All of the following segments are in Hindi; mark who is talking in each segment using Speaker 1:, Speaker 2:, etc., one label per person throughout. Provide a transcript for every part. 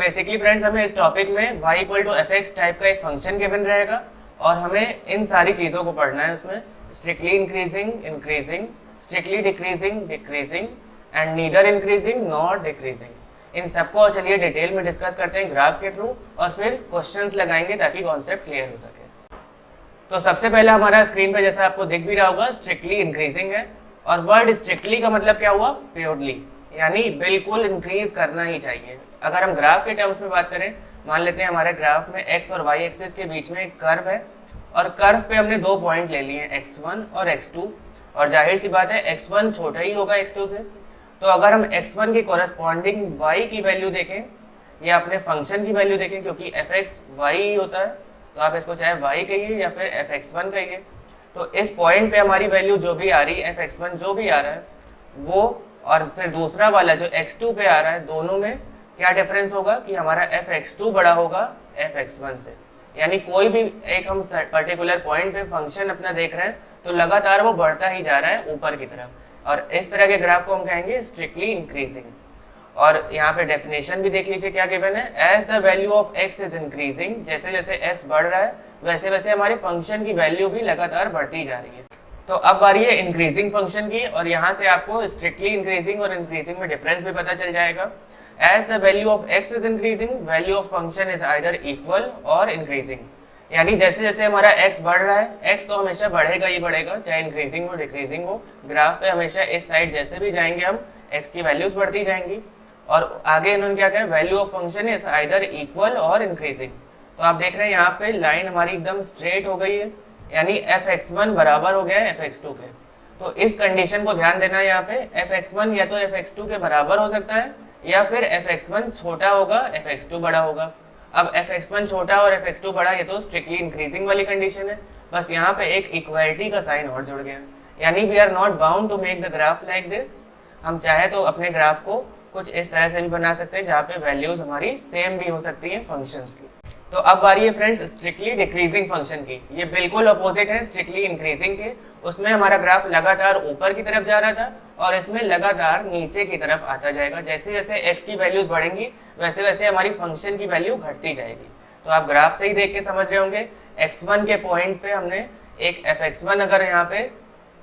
Speaker 1: बेसिकली फ्रेंड्स हमें इस टॉपिक में y equal to F X type का एक फंक्शन गिवन रहेगा और हमें इन सारी चीज़ों को पढ़ना है। उसमें strictly increasing increasing, strictly decreasing decreasing and neither increasing not decreasing. इन सबको चलिए डिटेल में डिस्कस करते हैं ग्राफ के थ्रू और फिर क्वेश्चंस लगाएंगे ताकि कॉन्सेप्ट क्लियर हो सके। तो सबसे पहले हमारा स्क्रीन पे जैसा आपको दिख भी रहा होगा स्ट्रिक्टली इंक्रीजिंग है और वर्ड स्ट्रिक्टली का मतलब क्या हुआ? प्योरली, यानी बिल्कुल इंक्रीज करना ही चाहिए। अगर हम ग्राफ के टर्म्स में बात करें, मान लेते हैं हमारे ग्राफ में x और y एक्सिस के बीच में एक कर्व है और कर्व पे हमने दो पॉइंट ले लिए हैं x1 और x2 और जाहिर सी बात है x1 छोटा ही होगा x2 से। तो अगर हम x1 के कोरस्पॉन्डिंग y की वैल्यू देखें या अपने फंक्शन की वैल्यू देखें, क्योंकि fx y ही होता है तो आप इसको चाहे y कहिए या फिर fx1 कहिए, तो इस पॉइंट पे हमारी वैल्यू जो भी आ रही है fx1 जो भी आ रहा है वो, और फिर दूसरा वाला जो x2 पे आ रहा है, दोनों में क्या डिफरेंस होगा कि हमारा fx2 बड़ा होगा fx1 से। यानी कोई भी एक हम पर्टिकुलर पॉइंट पे फंक्शन अपना देख रहे हैं तो लगातार वो बढ़ता ही जा रहा है ऊपर की तरफ, और इस तरह के ग्राफ को हम कहेंगे स्ट्रिक्टली इंक्रीजिंग। और यहाँ पे डेफिनेशन भी देख लीजिए क्या गिवन है, as the value of x is increasing, जैसे जैसे x बढ़ रहा है वैसे वैसे हमारे फंक्शन की वैल्यू भी लगातार बढ़ती जा रही है। तो अब बारी है इंक्रीजिंग फंक्शन की, और यहाँ से आपको स्ट्रिक्टली इंक्रीजिंग और इंक्रीजिंग में डिफरेंस भी पता चल जाएगा। As the value of x is increasing, value of function is either equal और इंक्रीजिंग। यानी जैसे जैसे हमारा x बढ़ रहा है, x तो हमेशा बढ़ेगा ही बढ़ेगा, चाहे इंक्रीजिंग हो डिक्रीजिंग हो। ग्राफ पे हमेशा इस साइड जैसे भी जाएंगे हम x की वैल्यूज बढ़ती जाएंगी, और आगे इन्होंने क्या कहा, value of function is either equal और इंक्रीजिंग। तो आप देख रहे हैं यहाँ पे लाइन हमारी एकदम स्ट्रेट हो गई है, यानी fx1 बराबर हो गया है fx2 के। तो इस कंडीशन को ध्यान देना है, यहाँ पे fx1 या तो fx2 के बराबर हो सकता है या फिर fx1 छोटा होगा fx2 बड़ा होगा। अब fx1 छोटा और fx2 बड़ा, ये तो स्ट्रिक्टली इंक्रीजिंग वाली कंडीशन है, बस यहाँ पे एक इक्वालिटी का साइन और जुड़ गया, यानी we are not bound to make the graph like this. हम चाहे तो अपने ग्राफ को कुछ इस तरह से भी बना सकते हैं जहाँ पे वैल्यूज हमारी सेम भी हो सकती है फंक्शंस की। तो अब बारी है फ्रेंड्स स्ट्रिक्टली डिक्रीजिंग फंक्शन की। ये बिल्कुल अपोजिट है स्ट्रिक्टली इंक्रीजिंग के। उसमें हमारा ग्राफ लगातार ऊपर की तरफ जा रहा था और इसमें लगातार नीचे की तरफ आता जाएगा। जैसे जैसे x की वैल्यूज बढ़ेंगी वैसे वैसे हमारी फंक्शन की वैल्यू घटती जाएगी। तो आप ग्राफ से ही देख के समझ रहे होंगे, x1 के पॉइंट पे हमने एक fx1 अगर यहाँ पे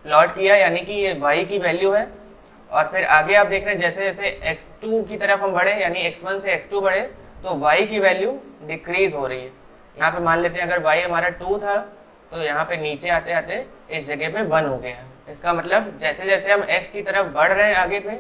Speaker 1: प्लॉट किया, यानी कि ये y की वैल्यू है, और फिर आगे आप देख रहे हैं जैसे जैसे x2 की तरफ हम बढ़े, यानी x1 से x2 बढ़े, तो y की वैल्यू डिक्रीज हो रही है। यहाँ पे मान लेते हैं अगर y हमारा 2 था तो यहाँ पे नीचे आते आते इस जगह पे 1 हो गया है। इसका मतलब जैसे जैसे हम x की तरफ बढ़ रहे हैं आगे पे,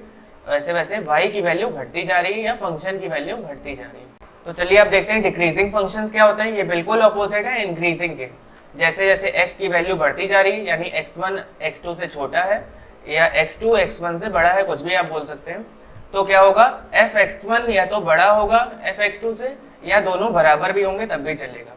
Speaker 1: वैसे वैसे y की वैल्यू घटती जा रही है या फंक्शन की वैल्यू घटती जा रही है। तो चलिए आप देखते हैं डिक्रीजिंग फंक्शंस क्या होते हैं। ये बिल्कुल अपोजिट है इंक्रीजिंग के। जैसे जैसे x की वैल्यू बढ़ती जा रही है, यानी x1 x2 से छोटा है या x2 x1 से बड़ा है, कुछ भी आप बोल सकते हैं, तो क्या होगा, fx1 या तो बड़ा होगा fx2 से या दोनों बराबर भी होंगे तब भी चलेगा।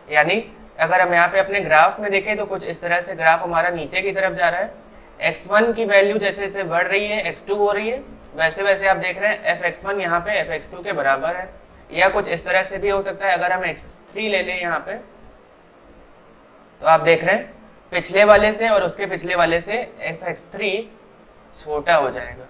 Speaker 1: यानी अगर हम यहाँ पे अपने ग्राफ में देखें तो कुछ इस तरह से ग्राफ हमारा नीचे की तरफ जा रहा है। x1 की वैल्यू जैसे जैसे बढ़ रही है x2 हो रही है, वैसे वैसे आप देख रहे हैं fx1 यहाँ पे fx2 के बराबर है। या कुछ इस तरह से भी हो सकता है, अगर हम x3 ले लें यहाँ पे, तो आप देख रहे हैं पिछले वाले से और उसके पिछले वाले से fx3 छोटा हो जाएगा,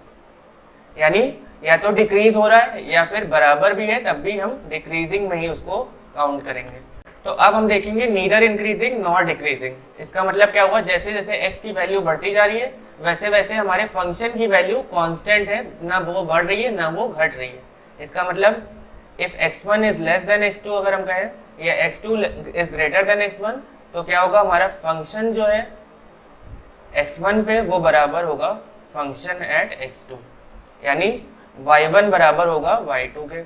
Speaker 1: यानी या तो डिक्रीज हो रहा है या फिर बराबर भी है, तब भी हम डिक्रीजिंग में ही उसको काउंट करेंगे। तो अब हम देखेंगे नीदर इंक्रीजिंग नॉट डिक्रीजिंग। इसका मतलब क्या हुआ, जैसे जैसे x की वैल्यू बढ़ती जा रही है वैसे वैसे हमारे फंक्शन की वैल्यू कांस्टेंट है, ना वो बढ़ रही है ना वो घट रही है। इसका मतलब if x1 is less then x2 अगर हम कहें, या x2 is greater then x1, तो क्या होगा, हमारा फंक्शन जो है x1 पे वो बराबर होगा फंक्शन एट x2, यानी y1 बराबर होगा y2 के।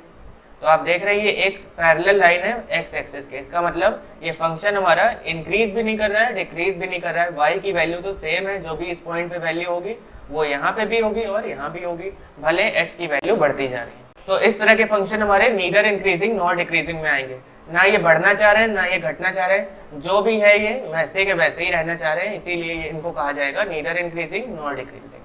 Speaker 1: तो आप देख रहे हैं ये एक पैरेलल लाइन है x एक्सिस के। इसका मतलब ये फंक्शन हमारा इंक्रीज भी नहीं कर रहा है डिक्रीज भी नहीं कर रहा है। y की वैल्यू तो सेम है, जो भी इस पॉइंट पे वैल्यू होगी वो यहाँ पे भी होगी और यहाँ भी होगी, भले x की वैल्यू बढ़ती जा रही है। तो इस तरह के फंक्शन हमारे नीदर इंक्रीजिंग नॉट डिक्रीजिंग में आएंगे। ना ये बढ़ना चाह रहे हैं ना ये घटना चाह रहे हैं, जो भी है ये वैसे के वैसे ही रहना चाह रहे हैं, इसीलिए इनको कहा जाएगा नीदर इंक्रीजिंग नॉट डिक्रीजिंग।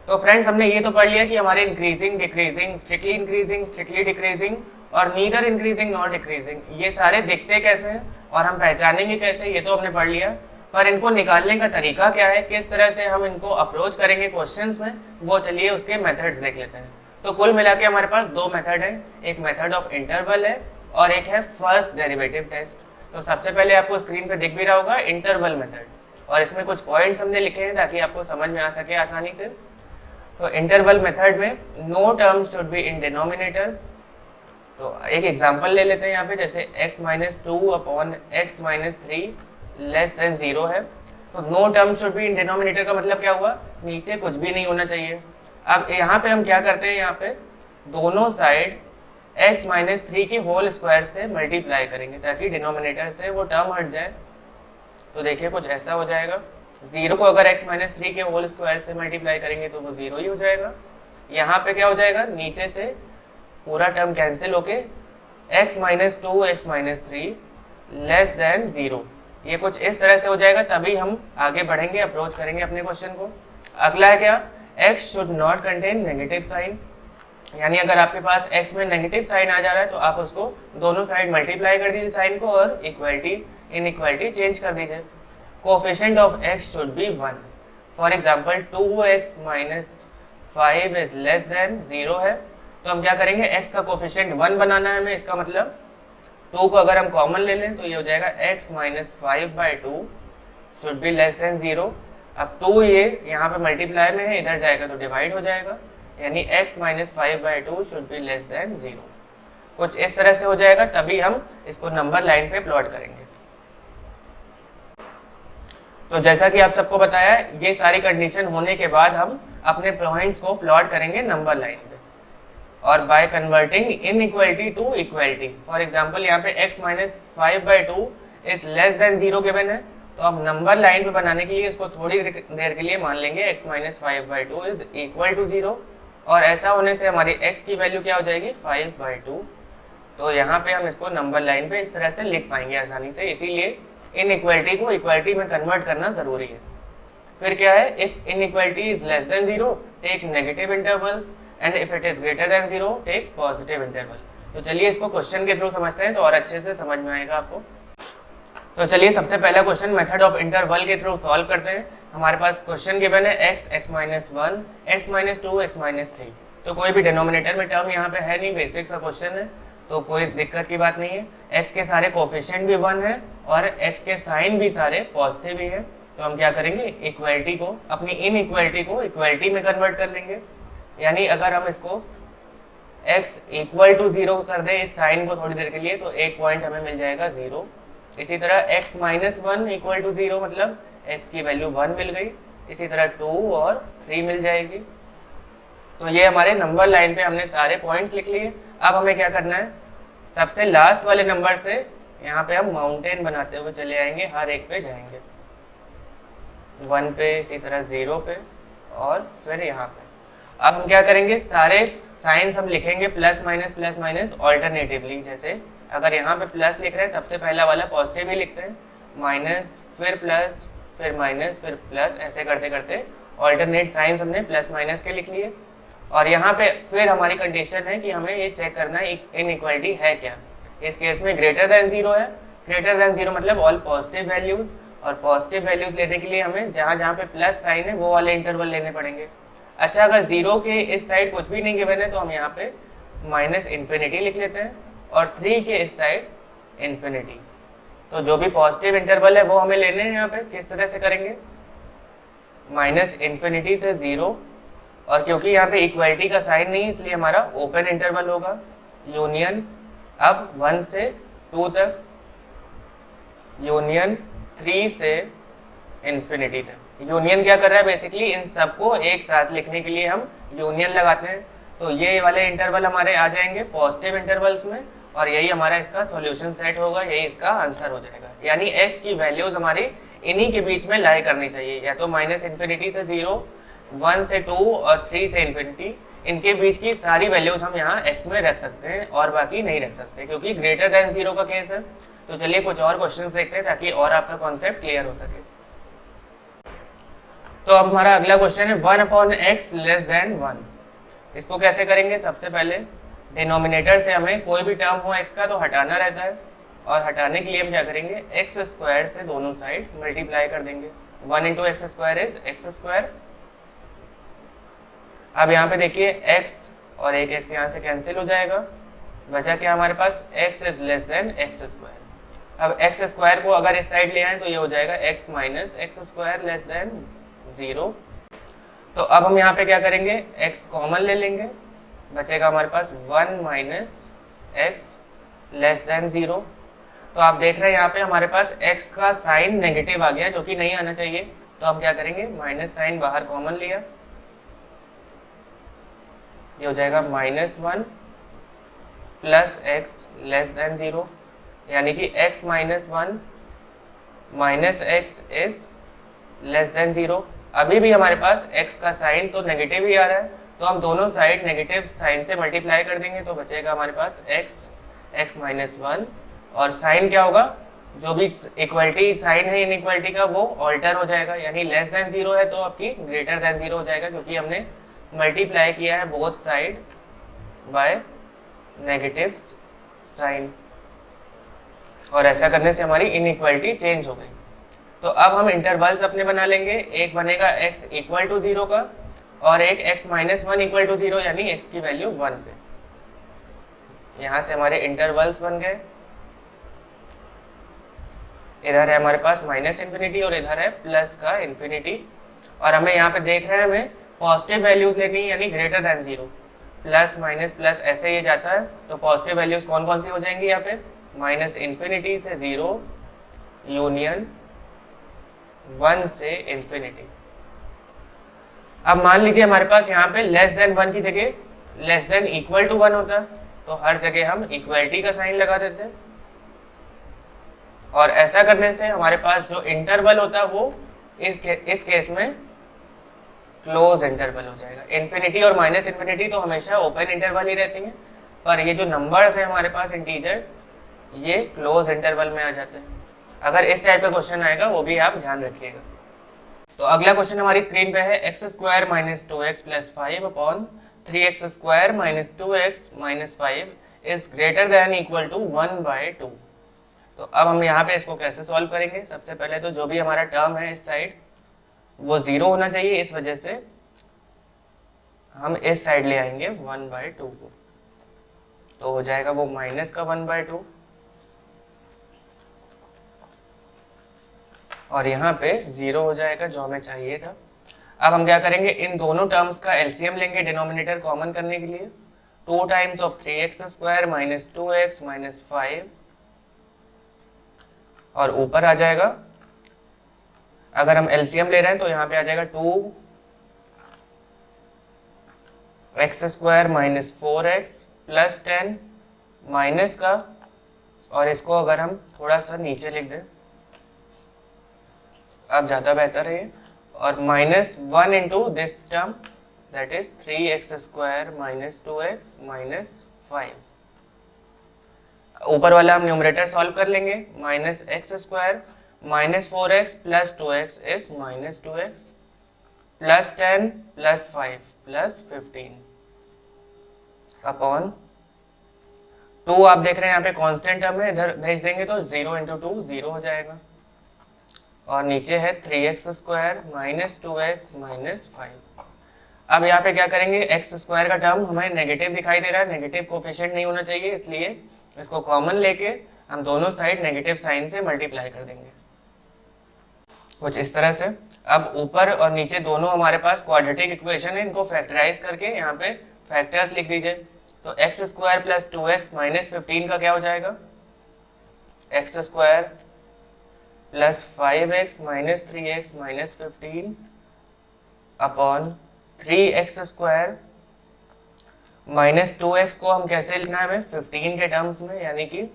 Speaker 1: तो फ्रेंड्स हमने ये तो पढ़ लिया कि हमारे इंक्रीजिंग डिक्रीजिंग, स्ट्रिक्टली डिक्रीजिंग और नीदर इंक्रीजिंग नॉट डिक्रीजिंग, ये सारे दिखते कैसे हैं और हम पहचानेंगे कैसे, ये तो हमने पढ़ लिया। पर इनको निकालने का तरीका क्या है, किस तरह से हम इनको अप्रोच करेंगे क्वेश्चंस में, वो चलिए उसके मेथड्स देख लेते हैं। तो कुल मिला के हमारे पास दो मेथड है, एक मेथड ऑफ इंटरवल है और एक है फर्स्ट डेरिवेटिव टेस्ट। तो सबसे पहले आपको स्क्रीन पे दिख भी रहा होगा इंटरवल मेथड, और इसमें कुछ पॉइंट्स हमने लिखे हैं ताकि आपको समझ में आ सके आसानी से। तो इंटरवल मेथड में no term should be in denominator. तो एक एग्जांपल ले लेते हैं यहाँ पे, जैसे x minus 2 upon x minus 3 less than 0 है। तो no term should be in denominator का मतलब क्या हुआ, नीचे कुछ भी नहीं होना चाहिए। अब यहाँ पे हम क्या करते हैं, यहाँ पे दोनों साइड x माइनस 3 की होल स्क्वायर से मल्टीप्लाई करेंगे ताकि डिनोमिनेटर से वो टर्म हट जाए। तो देखिए कुछ ऐसा हो जाएगा, 0 को अगर x माइनस 3 के होल स्क्वायर से मल्टीप्लाई करेंगे तो वो 0 ही हो जाएगा। यहाँ पे क्या हो जाएगा, नीचे से पूरा टर्म कैंसिल होके x minus 2 x minus 3 less than 0, ये कुछ इस तरह से हो जाएगा। तभी हम आगे बढ़ेंगे, अप्रोच करेंगे अपने क्वेश्चन को। अगला है क्या, x should not contain negative sign, यानी अगर आपके पास x में नेगेटिव साइन आ जा रहा है तो आप उसको दोनों साइड मल्टीप्लाई कर दीजिए साइन को और इक्वलिटी इनइक्वालिटी चेंज कर दीजिए। Coefficient of x should be 1। For example 2x minus 5 is less than 0 है, तो हम क्या करेंगे, x का कोएफिशिएंट 1 बनाना है हमें। इसका मतलब 2 को अगर हम कॉमन ले लें तो ये हो जाएगा x minus 5/2 should be less than 0। अब 2 ये यहाँ पे मल्टीप्लाई में है, इधर जाएगा तो डिवाइड हो जाएगा, यानी x minus 5/2 should be less than 0। कुछ इस तरह से हो जाएगा, तभी हम इसको नंबर लाइन पे प्लॉट करेंगे। तो जैसा कि आप सबको बताया, ये सारी कंडीशन होने के बाद हम अपने पॉइंट्स को प्लॉट करेंगे नंबर लाइन पे, और by converting inequality to equality. For example यहाँ पे x minus 5/2 is less than 0 given है, तो अब नंबर लाइन पे बनाने के लिए इसको थोड़ी देर के लिए मान लेंगे x minus 5/2 is equal to 0, और ऐसा होने से हमारी x की वैल्यू क्या हो जाएगी, 5/2। तो यहाँ पे हम इसको नंबर लाइन पे इस तरह से लिख पाएंगे आसानी से, इसीलिए इनइक्वालिटी को इक्वालिटी में कन्वर्ट करना जरूरी है। फिर क्या है, if inequality is less than 0 take negative intervals and if it is greater than 0 take positive interval. तो चलिए इसको क्वेश्चन के थ्रू समझते हैं तो और अच्छे से समझ में आएगा आपको। तो चलिए सबसे पहला क्वेश्चन मेथड ऑफ इंटरवल के थ्रू सॉल्व करते हैं। हमारे पास क्वेश्चन गिवन है x minus 1 x minus 2 x minus 3। तो कोई भी डिनोमिनेटर में टर्म यहाँ पे है नहीं, बेसिक सा क्वेश्चन है तो कोई दिक्कत की बात नहीं है। x के सारे कोफिशिएंट भी 1 है और x के साइन भी सारे पॉजिटिव ही है। तो हम क्या करेंगे, इक्वालिटी को, अपनी इनइक्वालिटी को इक्वालिटी में कन्वर्ट कर लेंगे। यानी अगर हम इसको x इक्वल टू 0 कर दे इस साइन को थोड़ी देर के लिए, तो एक पॉइंट हमें मिल जाएगा 0। इसी तरह x माइनस 1 इक्वल टू 0 मतलब x की वैल्यू 1 मिल गई। इसी तरह 2 और 3 मिल जाएगी। तो ये हमारे नंबर लाइन पे हमने सारे पॉइंट्स लिख लिए। अब हमें क्या करना है, सबसे लास्ट वाले नंबर से यहाँ पे हम माउंटेन बनाते हुए चले आएंगे, हर एक पे जाएंगे, 1 पे, इसी तरह 0 पे और फिर यहाँ पे। अब हम क्या करेंगे, सारे साइंस हम लिखेंगे प्लस माइनस ऑल्टरनेटिवली। जैसे अगर यहाँ पे प्लस लिख रहे हैं, सबसे पहला वाला पॉजिटिव ही लिखते हैं, माइनस फिर प्लस फिर माइनस फिर प्लस, ऐसे करते करते ऑल्टरनेट साइंस हमने प्लस माइनस के लिख लिए। और यहाँ पे फिर हमारी कंडीशन है कि हमें ये चेक करना है इनइक्वालिटी है क्या। इस केस में ग्रेटर देन 0 है, ग्रेटर देन 0 मतलब ऑल पॉजिटिव वैल्यूज, और पॉजिटिव वैल्यूज लेने के लिए हमें जहाँ जहाँ पे प्लस साइन है वो वाले इंटरवल लेने पड़ेंगे। अच्छा, अगर 0 के इस साइड कुछ भी नहीं गिवन है तो हम यहाँ पे माइनस इन्फिनिटी लिख लेते हैं, और 3 के इस साइड इन्फिनिटी। तो जो भी पॉजिटिव इंटरवल है वो हमें लेने हैं। यहाँ पे किस तरह से करेंगे, माइनस इन्फिनिटी से 0, और क्योंकि यहाँ पे इक्वालिटी का साइन नहीं है इसलिए हमारा ओपन इंटरवल होगा, यूनियन अब 1 से 2 तक, यूनियन 3 से इन्फिनिटी तक। यूनियन क्या कर रहा है, बेसिकली इन सबको एक साथ लिखने के लिए हम यूनियन लगाते हैं। तो ये वाले इंटरवल हमारे आ जाएंगे पॉजिटिव इंटरवल्स में, और यही हमारा इसका सॉल्यूशन सेट होगा, यही इसका आंसर हो जाएगा। यानी x की वैल्यूज हमारी इन्हीं के बीच में लाई करनी चाहिए, या तो माइनस इन्फिनिटी से 0, 1 से 2 और 3 से इन्फिनिटी, इनके बीच की सारी वैल्यूज हम यहाँ x में रख सकते हैं और बाकी नहीं रख सकते, क्योंकि ग्रेटर देन 0 का केस है। तो चलिए कुछ और क्वेश्चंस देखते हैं ताकि और आपका कॉन्सेप्ट क्लियर हो सके। तो अब हमारा अगला क्वेश्चन है 1/x लेस देन 1। इसको कैसे करेंगे, सबसे पहले डिनोमिनेटर से हमें कोई भी टर्म हो x का तो हटाना रहता है, और हटाने के लिए हम क्या करेंगे, एक्स स्क्वायर से दोनों साइड मल्टीप्लाई कर देंगे। 1 into x square is x square. अब यहाँ पे देखिए x और एक x यहाँ से कैंसिल हो जाएगा, बचा क्या हमारे पास, x is less then x square. अब x स्क्वायर को अगर इस साइड ले आए तो ये हो जाएगा x minus x square less than 0। तो अब हम यहाँ पे क्या करेंगे, x कॉमन ले लेंगे, बचेगा हमारे पास 1 माइनस एक्स लेस देन 0। तो आप देख रहे हैं यहाँ पे हमारे पास x का साइन नेगेटिव आ गया, जो कि नहीं आना चाहिए। तो हम क्या करेंगे, माइनस साइन बाहर कॉमन लिया, ये हो जाएगा -1 प्लस एक्स लेस देन 0, यानी कि x minus 1 minus x is less than 0। अभी भी हमारे पास x का साइन तो नेगेटिव ही आ रहा है, तो हम दोनों साइड नेगेटिव साइन से मल्टीप्लाई कर देंगे, तो बचेगा हमारे पास x माइनस 1, और साइन क्या होगा, जो भी इक्वलिटी साइन है इनइक्वलिटी का वो ऑल्टर हो जाएगा, यानी लेस देन 0 है तो आपकी ग्रेटर देन 0 हो जाएगा, क्योंकि हमने मल्टीप्लाई किया है both side by negative sign, और ऐसा करने से हमारी इनइक्वलिटी चेंज हो गई। तो अब हम इंटरवल्स अपने बना लेंगे, एक बनेगा x इक्वल टू 0 का और एक x माइनस 1 इक्वल टू 0, यानी x की वैल्यू 1 पे। यहाँ से हमारे इंटरवल्स बन गए, इधर है हमारे पास माइनस इन्फिनिटी और इधर है प्लस का इन्फिनिटी, और हमें यहाँ पे देख रहे हैं हमें पॉजिटिव वैल्यूज लेनी है, यानी greater than 0। Plus minus plus ऐसे ही जाता है, तो पॉजिटिव वैल्यूज कौन कौन सी हो जाएंगी यहाँ पे, माइनस इन्फिनिटी से 0 यूनियन 1 से इन्फिनिटी। अब मान लीजिए हमारे पास यहाँ पे लेस देन 1 की जगह लेस देन इक्वल टू 1 होता है, तो हर जगह हम इक्वलिटी का साइन लगा देते हैं, और ऐसा करने से हमारे पास जो इंटरवल होता है वो इस केस में क्लोज इंटरवल हो जाएगा। इन्फिनिटी और माइनस इन्फिनिटी तो हमेशा ओपन इंटरवल ही रहती हैं, पर ये जो नंबर्स हैं हमारे पास इंटीजर्स, ये क्लोज इंटरवल में आ जाते हैं। अगर इस टाइप का क्वेश्चन आएगा वो भी आप ध्यान रखिएगा। तो अगला क्वेश्चन हमारी स्क्रीन पे है, X square minus 2x plus 5 upon 3x square minus 2x minus 5 is greater than equal to 1/2। तो अब हम यहाँ पे इसको कैसे सॉल्व करेंगे, सबसे पहले तो जो भी हमारा टर्म है इस साइड वो 0 होना चाहिए, इस वजह से हम इस साइड ले आएंगे 1/2 को, तो हो जाएगा वो माइनस का 1/2, और यहाँ पे 0 हो जाएगा जो हमें चाहिए था। अब हम क्या करेंगे, इन दोनों टर्म्स का एलसीएम लेंगे डिनोमिनेटर कॉमन करने के लिए, 2 times of 3x square minus 2x minus 5, और ऊपर आ जाएगा, अगर हम एलसीएम ले रहे हैं तो यहाँ पे आ जाएगा 2x square minus 4x plus 10 minus का, और इसको अगर हम थोड़ा सा नीचे लिख दें अब ज़्यादा बेहतर है, और minus 1 into this term that is 3x square minus 2x minus 5। ऊपर वाला हम न्यूमरेटर सॉल्व कर लेंगे, minus x square minus 4x plus 2x is minus 2x plus 10 plus 5 plus 15 upon 2। आप देख रहे हैं यहाँ पे कांस्टेंट टर्म है, इधर भेज देंगे तो 0 इंटू 2 0 हो जाएगा, और नीचे है 3x square minus 2x minus 5। अब यहाँ पे क्या करेंगे, एक्स स्क्वायर का टर्म हमें नेगेटिव दिखाई दे रहा है, नेगेटिव कोफिशिएंट नहीं होना चाहिए, इसलिए इसको कॉमन लेके हम दोनों साइड नेगेटिव साइन से मल्टीप्लाई कर देंगे कुछ इस तरह से। अब ऊपर और नीचे दोनों हमारे पास क्वाड्रेटिक इक्वेशन है, इनको फैक्टराइज करके यहाँ पे फैक्टर्स लिख दीजिए। तो x square plus 2x minus 15 का क्या हो जाएगा, x square plus 5x minus 3x minus 15 upon 3x square minus 2x को हम कैसे लिखना है हमें 15 के टर्म्स में, यानी कि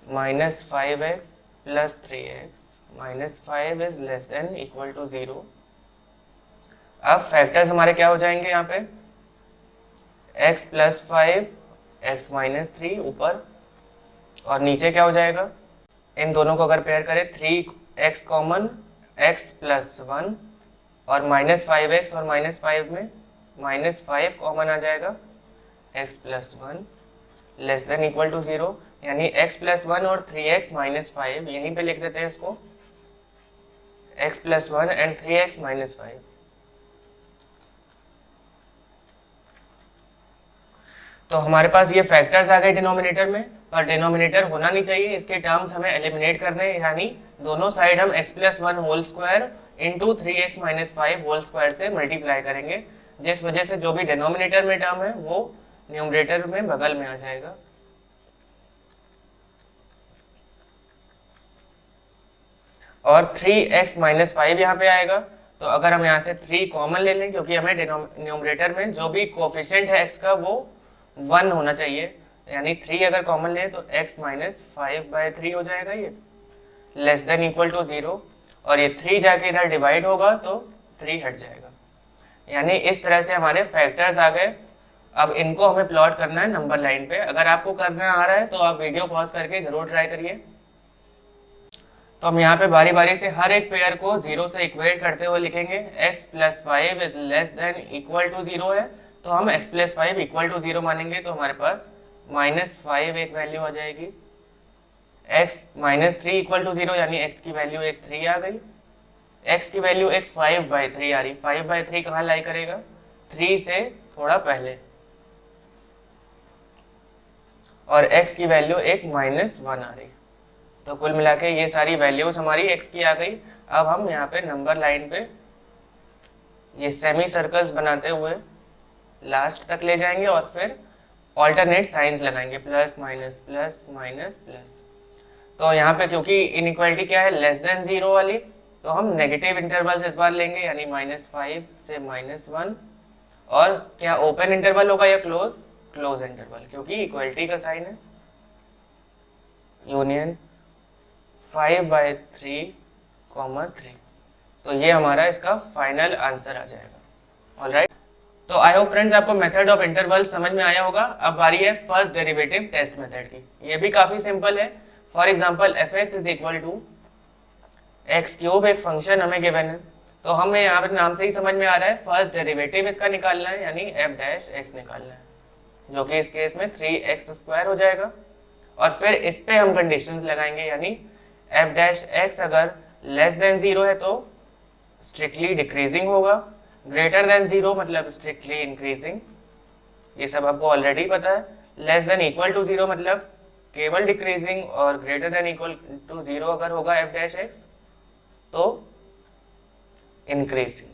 Speaker 1: minus 5x plus 3x minus 5 is less than equal to 0। अब फैक्टर्स हमारे क्या हो जाएंगे यहाँ पे, x प्लस 5 x माइनस 3 ऊपर, और नीचे क्या हो जाएगा, इन दोनों को अगर पेयर करें 3x कॉमन x प्लस 1, और माइनस 5x और माइनस 5 में माइनस 5 कॉमन आ जाएगा, x plus 1 less than equal to 0, यानी x प्लस 1 और 3x माइनस 5 यहीं पे लिख देते हैं इसको, x plus 1 and 3x minus 5। तो हमारे पास ये फैक्टर्स आ गए डिनोमिनेटर में, पर डिनोमिनेटर होना नहीं चाहिए, इसके टर्म्स हमें एलिमिनेट करने हैं, यानी दोनों साइड हम x + 1 whole square into 3x - 5 whole square से मल्टीप्लाई करेंगे, जिस वजह से जो भी डिनोमिनेटर में टर्म है वो न्यूमरेटर में बगल में आ जाएगा। और 3x - 5 यहाँ पे आएगा, तो अगर हम यहाँ से 3 कॉमन ले लें, क्योंकि हमें न्यूमरेटर में जो भी कोफिशिएंट है x का वो 1 होना चाहिए, यानी 3 अगर कॉमन ले तो x - 5/3 हो जाएगा, ये लेस देन इक्वल टू 0, और ये 3 जाके इधर डिवाइड होगा तो 3 हट जाएगा। यानी इस तरह से हमारे फैक्टर्स आ गए। अब इनको हमें प्लॉट करना है नंबर लाइन पे। अगर आपको करना आ रहा है तो आप वीडियो पॉज करके जरूर ट्राई करिए। तो हम यहाँ पे बारी बारी से हर एक पेयर को 0 से इक्वेट करते हुए लिखेंगे। x + 5 is less than equal to 0 है, तो हम x + 5 इक्वल टू 0 मानेंगे, तो हमारे पास -5 एक वैल्यू आ जाएगी। x - 3 इक्वल टू 0, यानी x की वैल्यू एक 3 आ गई, x की वैल्यू एक 5/3 आ रही। 5/3 कहाँ लाई करेगा? 3 से थोड़ा पहले, और x की वैल्यू एक -1 आ रही। तो कुल मिला के ये सारी वैल्यूज हमारी x की आ गई। अब हम यहाँ पे नंबर लाइन पे ये सेमी सर्कल्स बनाते हुए लास्ट तक ले जाएंगे और फिर ऑल्टरनेट साइंस लगाएंगे, plus minus plus minus plus. तो यहाँ पे क्योंकि इनइक्वालिटी क्या है, लेस देन 0 वाली, तो हम नेगेटिव इंटरवल्स इस बार लेंगे, यानी -5 से -1। और क्या ओपन इंटरवल होगा या क्लोज इंटरवल, क्योंकि इक्वालिटी का साइन है। यूनियन 5/3, 3। तो ये हमारा इसका फाइनल आंसर आ जाएगा। ऑलराइट, तो आई होप फ्रेंड्स आपको मेथड ऑफ इंटरवल समझ में आया होगा। अब बारी है फर्स्ट डेरिवेटिव टेस्ट मेथड की। ये भी काफी सिंपल है। For example fx is equal to x³ एक फंक्शन हमें गिवन है, तो हमें यहाँ पर नाम से ही समझ में आ रहा है फर्स्ट डेरिवेटिव इसका निकालना है, यानी f' निकालना है, जो कि इस केस में 3x² हो जाएगा। और फिर इस पे हम कंडीशंस लगाएंगे, यानी f' अगर लेस देन 0 है तो स्ट्रिक्टली डिक्रीजिंग होगा, ग्रेटर देन 0 मतलब स्ट्रिक्टली इंक्रीजिंग, ये सब आपको ऑलरेडी पता है। लेस देन इक्वल टू 0 मतलब केवल डिक्रीजिंग, और ग्रेटर देन इक्वल टू 0 अगर होगा f' तो इंक्रीजिंग।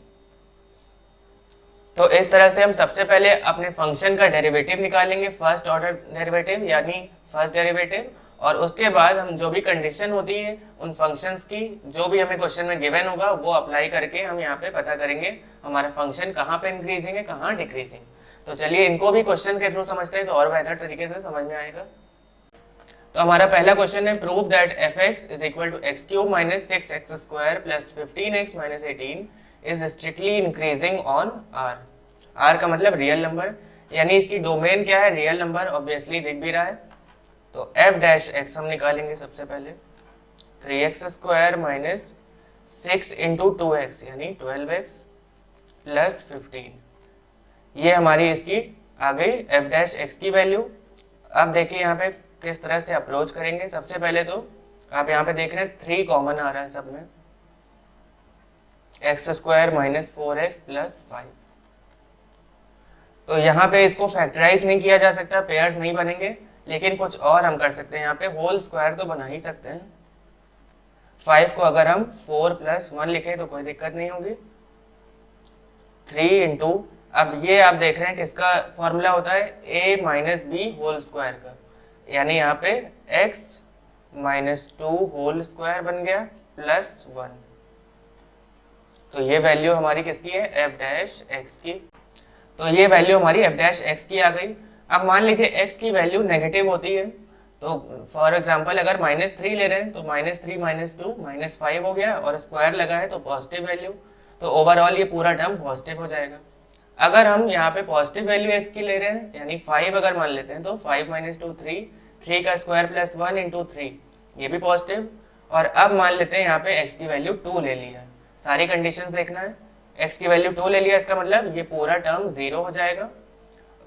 Speaker 1: तो इस तरह से हम सबसे पहले अपने फंक्शन का डेरिवेटिव निकालेंगे, फर्स्ट ऑर्डर डेरिवेटिव यानी फर्स्ट डेरिवेटिव, और उसके बाद हम जो भी कंडीशन होती है उन फंक्शंस की, जो भी हमें क्वेश्चन में गिवन होगा वो अप्लाई करके हम यहाँ पे पता करेंगे हमारा फंक्शन कहाँ पे इंक्रीजिंग है, कहाँ डिक्रीजिंग। तो चलिए इनको भी क्वेश्चन के थ्रू समझते हैं, तो और बेहतर तरीके से समझ में आएगा। तो हमारा पहला क्वेश्चन है, prove that fx is equal to x³ - 6x² + 15x - 18 is strictly increasing on r। r का मतलब रियल नंबर, यानी इसकी डोमेन क्या है, रियल नंबर, ऑब्वियसली दिख भी रहा है। तो f' हम निकालेंगे सबसे पहले, 3x² - 6 × 2x यानी 12x + 15। ये हमारी इसकी आ गई f' की वैल्यू। अब देखिए यहाँ पे किस तरह से अप्रोच करेंगे। सबसे पहले तो आप यहाँ पे देख रहे हैं 3 कॉमन आ रहा है सब में, x² - 4x + 5। तो यहाँ पे इसको फैक्टराइज नहीं किया जा सकता, पेयर्स नहीं बनेंगे, लेकिन कुछ और हम कर सकते हैं। यहाँ पे होल स्क्वायर तो बना ही सकते हैं। 5 को अगर हम 4 + 1 लिखें तो कोई दिक्कत नहीं होगी। 3 × अब ये आप देख रहे हैं किसका फॉर्मूला होता है, a - b होल स्क्वायर का, यानी यहाँ पे x - 2 होल स्क्वायर बन गया +1। तो ये वैल्यू हमारी किसकी है, f' की। तो ये वैल्यू हमारी f' की आ गई। अब मान लीजिए x की वैल्यू नेगेटिव होती है, तो फॉर एग्जांपल अगर -3 ले रहे हैं तो -3 - 2 -5 हो गया, और स्क्वायर लगा है तो पॉजिटिव वैल्यू, तो ओवरऑल ये पूरा टर्म पॉजिटिव हो जाएगा। अगर हम यहाँ पे पॉजिटिव वैल्यू x की ले रहे हैं, यानी 5 अगर मान लेते हैं, तो 5 - 2 3, 3 का स्क्वायर + 1 × 3, ये भी पॉजिटिव। और अब मान लेते हैं यहाँ पे x की वैल्यू 2 ले लिया है, सारी कंडीशंस देखना है। x की वैल्यू 2 ले लिया, इसका मतलब ये पूरा टर्म 0 हो जाएगा।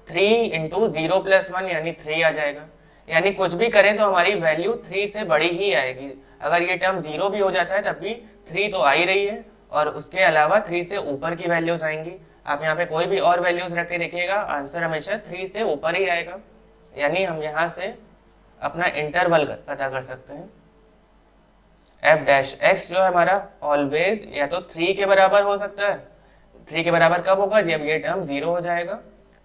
Speaker 1: 3 × 0 + 1 यानी 3 आ जाएगा, यानी कुछ भी करें तो हमारी वैल्यू 3 से बड़ी ही आएगी। अगर ये टर्म 0 भी हो जाता है तब भी 3 तो आ ही रही है, और उसके अलावा 3 से ऊपर की वैल्यूज आएंगी। आप यहाँ पे कोई भी और वैल्यूज रख के देखिएगा, आंसर हमेशा 3 से ऊपर ही आएगा। यानी हम यहाँ से अपना इंटरवल पता कर सकते हैं। एफ डैश एक्स जो है हमारा ऑलवेज या तो 3 के बराबर हो सकता है। 3 के बराबर कब होगा? जब ये टर्म 0 हो जाएगा,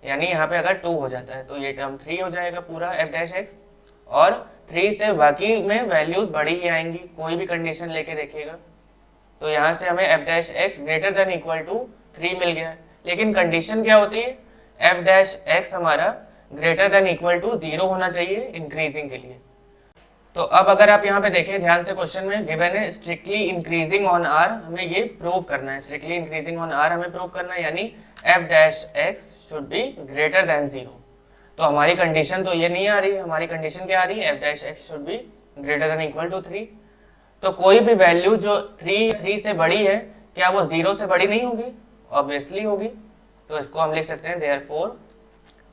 Speaker 1: यानी यहाँ पे अगर 2 हो जाता है तो ये टर्म 3 हो जाएगा पूरा एफ डैश एक्स, और 3 से बाकी में वैल्यूज बड़ी ही आएंगी, कोई भी कंडीशन लेके देखिएगा। तो यहाँ से हमें F dash X greater than equal to 3 मिल गया है। लेकिन कंडीशन क्या होती है? एफ डैश एक्स हमारा ग्रेटर देन इक्वल टू 0 होना चाहिए इंक्रीजिंग के लिए। तो अब अगर आप यहाँ पे देखें ध्यान से, क्वेश्चन में गिवन है स्ट्रिक्टली इंक्रीजिंग ऑन आर, हमें ये प्रूव करना है। स्ट्रिक्टली इंक्रीजिंग ऑन आर हमें प्रूव करना है, यानी F dash X should be greater than 0। तो हमारी कंडीशन तो ये नहीं आ रही, हमारी कंडीशन क्या आ रही है? F dash X should be greater than equal to 3। तो कोई भी वैल्यू जो 3 से बड़ी है, क्या वो 0 से बड़ी नहीं होगी? ऑब्वियसली होगी। तो इसको हम लिख सकते हैं therefore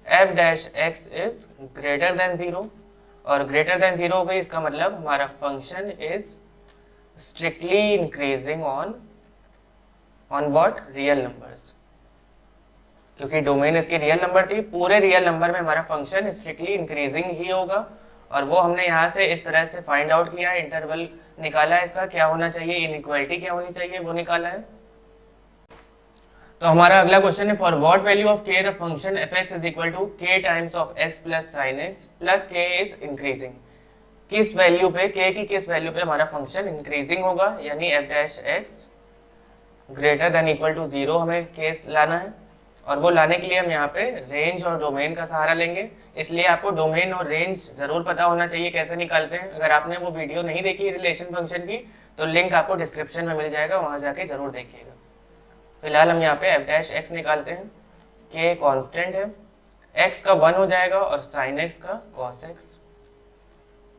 Speaker 1: F dash X is greater than 0, और ग्रेटर देन 0 हो गई, इसका मतलब हमारा function is strictly increasing on what? Real numbers. क्योंकि डोमेन इसकी रियल नंबर थी, पूरे रियल नंबर में हमारा फंक्शन स्ट्रिक्टली इंक्रीजिंग ही होगा, और वो हमने यहाँ से इस तरह से फाइंड आउट किया है। इंटरवल निकाला है, इसका क्या होना चाहिए, इनइक्वालिटी क्या होनी चाहिए वो निकाला है। तो हमारा अगला क्वेश्चन है for what value of k the function f x is equal to k times of x plus sine x plus k is increasing. किस वैल्यू पे, के की किस वैल्यू पे हमारा फंक्शन इंक्रीजिंग होगा, यानी F dash X greater than equal to 0 हमें केस लाना है। और वो लाने के लिए हम यहाँ पे रेंज और डोमेन का सहारा लेंगे, इसलिए आपको डोमेन और रेंज जरूर पता होना चाहिए कैसे निकालते हैं। अगर आपने वो वीडियो नहीं देखी रिलेशन फंक्शन की, तो लिंक आपको डिस्क्रिप्शन में मिल जाएगा, वहां जाके जरूर देखिएगा। फिलहाल हम यहाँ पे एफ डैश एक्स निकालते हैं। के कांस्टेंट है, एक्स का 1 हो जाएगा और साइन एक्स का कॉस एक्स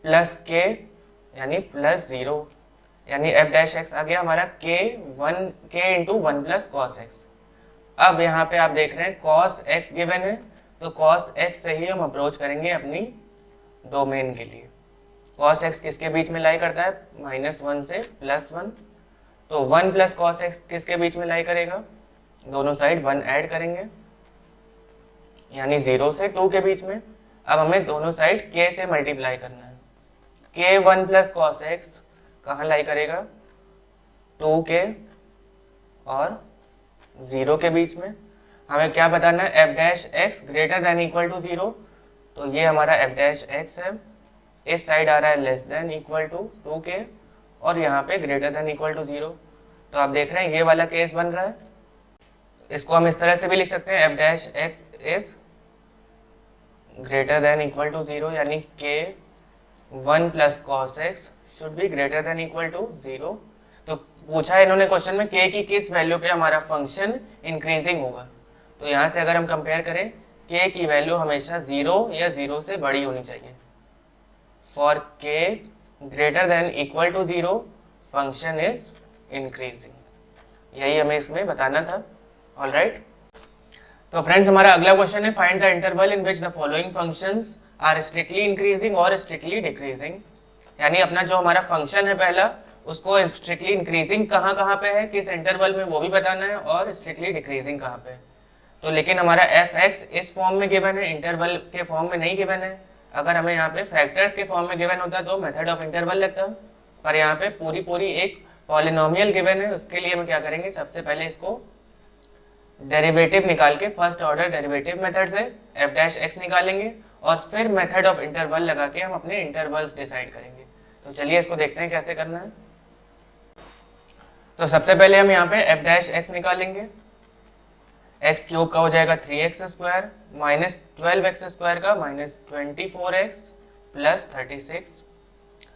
Speaker 1: प्लस के यानी प्लस 0, यानी एफ डैश एक्स आ गया हमारा के इंटू 1 प्लस कॉस एक्स। अब यहाँ पे आप देख रहे हैं कॉस एक्स गिवन है, तो कॉस एक्स से ही हम अप्रोच करेंगे अपनी डोमेन के लिए। कॉस एक्स किसके बीच में लाई करता है? -1 से +1। तो 1 प्लस कॉस एक्स किसके बीच में लाई करेगा? दोनों साइड 1 ऐड करेंगे, यानी 0 से 2 के बीच में। अब हमें दोनों साइड k से मल्टीप्लाई करना है। k 1 प्लस कॉस एक्स कहाँ लाई करेगा? 2k और 0 के बीच में। हमें क्या बताना है? F dash X greater than equal to 0। तो ये हमारा एफ डैश एक्स है, इस साइड आ रहा है less than equal to 2k, और यहाँ पे ग्रेटर देन इक्वल टू 0। तो आप देख रहे हैं ये वाला केस बन रहा है। इसको हम इस तरह से भी लिख सकते हैं, F dash X is greater than equal to 0, यानी K 1 plus cos X should be greater than equal to 0। तो पूछा है इन्होंने क्वेश्चन में के की किस वैल्यू पे हमारा फंक्शन इंक्रीजिंग होगा। तो यहाँ से अगर हम कंपेयर करें, के की वैल्यू हमेशा 0 या 0 से बड़ी होनी चाहिए। For K greater than equal to 0 function is increasing. यही हमें इसमें बताना था। ऑलराइट, तो फ्रेंड्स हमारा अगला क्वेश्चन है find the interval in which the following functions are strictly increasing और स्ट्रिक्टली डिक्रीजिंग। यानी अपना जो हमारा फंक्शन है पहला, उसको स्ट्रिक्टली इंक्रीजिंग कहाँ पे है, किस इंटरवल में, वो भी बताना है, और स्ट्रिक्टली डिक्रीजिंग कहाँ पे। तो लेकिन हमारा एफ एक्स इस फॉर्म में गिवन है, इंटरवल के फॉर्म में नहीं गिवन है। अगर हमें यहाँ पे फैक्टर्स के फॉर्म में गिवन होता तो मेथड ऑफ इंटरवल लगता, पर यहाँ पे पूरी एक पॉलिनोमियल गिवन है। उसके लिए हम क्या करेंगे, सबसे पहले इसको डेरिवेटिव निकाल के फर्स्ट ऑर्डर डेरिवेटिव मेथड से एफ डैश एक्स निकालेंगे, और फिर मेथड ऑफ इंटरवल लगा के हम अपने इंटरवल्स डिसाइड करेंगे। तो चलिए इसको देखते हैं कैसे करना है। तो सबसे पहले हम यहाँ पे एफ डैश एक्स निकालेंगे। एक्स क्यूब का हो जाएगा 3x square minus 12x square का -24x प्लस 36।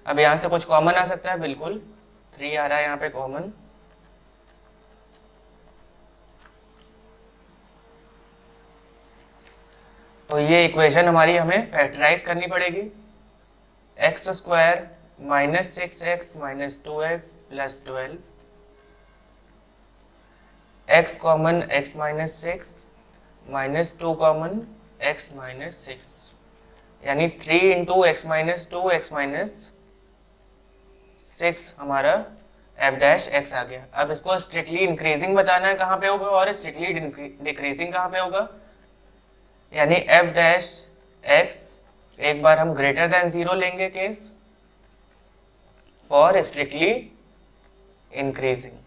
Speaker 1: अब यहाँ से कुछ कॉमन आ सकता है, बिल्कुल 3 आ रहा है यहाँ पे कॉमन। तो ये इक्वेशन हमारी हमें फैक्टराइज करनी पड़ेगी। X square minus 6x minus 2x plus 12, x common x minus 6 minus 2 common x minus 6, यानी 3 into x minus 2 x minus 6 हमारा एफ डैश एक्स आ गया। अब इसको स्ट्रिक्टली इंक्रीजिंग बताना है कहाँ पे होगा और स्ट्रिक्टली डिक्रीजिंग कहाँ पे होगा, यानी एफ डैश एक्स एक बार हम ग्रेटर देन 0 लेंगे केस फॉर स्ट्रिक्टली इंक्रीजिंग,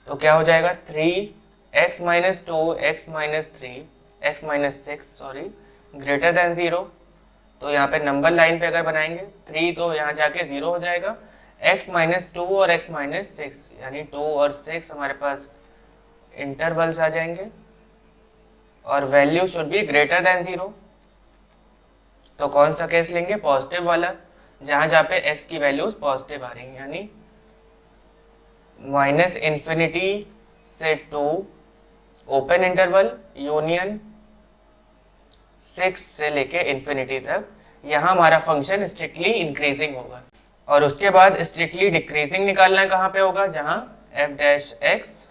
Speaker 1: तो क्या हो जाएगा 3x minus 2 x minus 3 x minus 6 sorry greater than 0। तो यहाँ पे नंबर लाइन पे अगर बनाएंगे 3 तो यहाँ जाके 0 हो जाएगा, x माइनस 2 और x माइनस 6 यानी 2 और 6 हमारे पास इंटरवल्स आ जाएंगे और value should be greater than 0। तो कौन सा केस लेंगे, पॉजिटिव वाला, जहाँ पे x की वैल्यूज पॉजिटिव आ रही हैं, यानी माइनस इन्फिनिटी से 2 ओपन इंटरवल यूनियन 6 से लेके इन्फिनिटी तक, यहाँ हमारा फंक्शन स्ट्रिक्टली इंक्रीजिंग होगा। और उसके बाद स्ट्रिक्टली डिक्रीजिंग निकालना है कहाँ पे होगा, जहाँ F dash x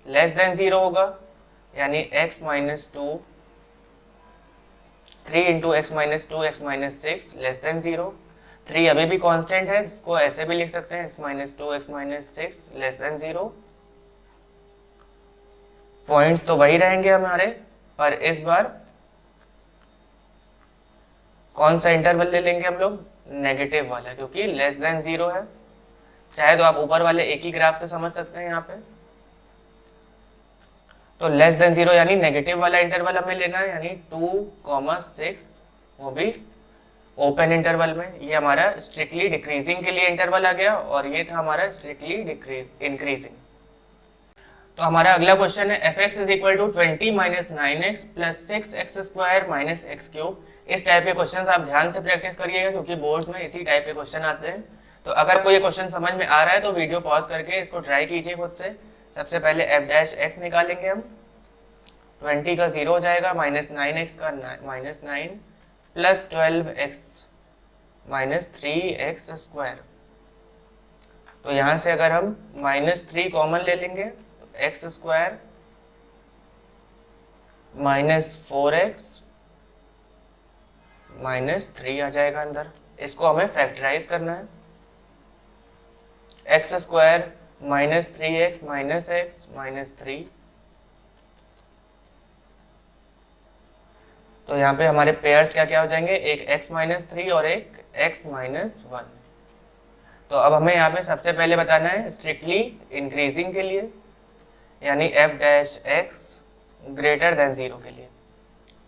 Speaker 1: less than 0 होगा, यानी x minus 2 3 into x minus 2 x minus 6 less than 0। 3 अभी भी कांस्टेंट है, इसको ऐसे भी लिख सकते हैं x minus 2 x minus 6 less than 0। Points तो वही रहेंगे हमारे, पर इस बार कौन सा इंटरवल ले लेंगे हम लोग, नेगेटिव वाला, क्योंकि लेस देन 0 है। चाहे तो आप ऊपर वाले एक ही ग्राफ से समझ सकते हैं यहाँ पे। तो लेस देन 0 यानी नेगेटिव वाला इंटरवल हमें लेना है, यानी 2,6 वो भी ओपन इंटरवल में। ये हमारा स्ट्रिक्टली डिक्रीजिंग के लिए इंटरवल आ गया और ये था हमारा स्ट्रिक्टली इंक्रीजिंग। तो हमारा अगला क्वेश्चन है F x is equal to 20 minus 9x plus 6x square minus X cube. इस टाइप के क्वेश्चंस आप ध्यान से प्रैक्टिस करिएगा क्योंकि बोर्ड्स में इसी टाइप के क्वेश्चन आते हैं। तो अगर कोई क्वेश्चन समझ में आ रहा है तो वीडियो पॉज करके इसको ट्राई कीजिए खुद से। सबसे पहले एफ डैश एक्स निकालेंगे हम, 20 का 0 हो जाएगा, माइनस 9x का minus 9 plus 12x minus 3x square. तो यहाँ से अगर हम माइनस 3 कॉमन ले लेंगे तो x square minus 4x minus 3 आ जाएगा अंदर। इसको हमें फैक्टराइज करना है, x square minus 3x minus x minus 3। तो यहाँ पे हमारे पेयर्स क्या क्या हो जाएंगे, एक x माइनस 3 और एक x माइनस 1। तो अब हमें यहाँ पे सबसे पहले बताना है स्ट्रिक्टली इंक्रीजिंग के लिए, यानी f dash x greater than 0 के लिए।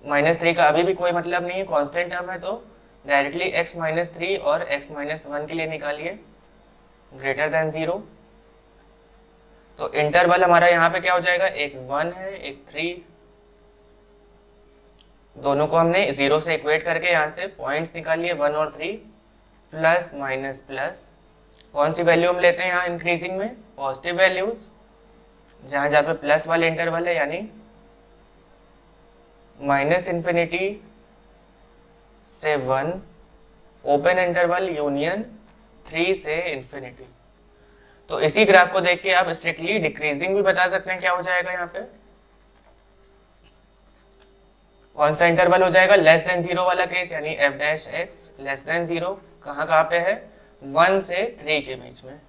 Speaker 1: माइनस 3 का अभी भी कोई मतलब नहीं है, कांस्टेंट टर्म है, तो डायरेक्टली x माइनस 3 और x माइनस 1 के लिए निकालिए ग्रेटर देन 0। तो इंटरवल हमारा यहाँ पे क्या हो जाएगा, एक 1 है एक 3, दोनों को हमने 0 से इक्वेट करके यहाँ से पॉइंट्स निकालिए 1 और 3, प्लस माइनस प्लस। कौन सी वैल्यू हम लेते हैं यहाँ इंक्रीजिंग में, पॉजिटिव वैल्यूज, जहाँ जहाँ पे प्लस वाले इंटरवल है, यानी माइनस इन्फिनिटी से 1 ओपन इंटरवल यूनियन 3 से इन्फिनिटी। तो इसी ग्राफ को देख के आप स्ट्रिक्टली डिक्रीजिंग भी बता सकते हैं क्या हो जाएगा यहाँ पे, कौन सा इंटरवल हो जाएगा, लेस देन 0 वाला केस, यानी F dash x less than 0 कहाँ पे है, 1 से 3 के बीच में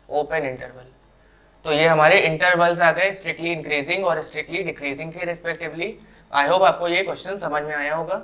Speaker 1: ओपन इंटरवल। तो ये हमारे इंटरवल्स आ गए स्ट्रिक्टली इंक्रीजिंग और स्ट्रिक्टली डिक्रीजिंग के रिस्पेक्टिवली। आई होप आपको ये क्वेश्चन समझ में आया होगा।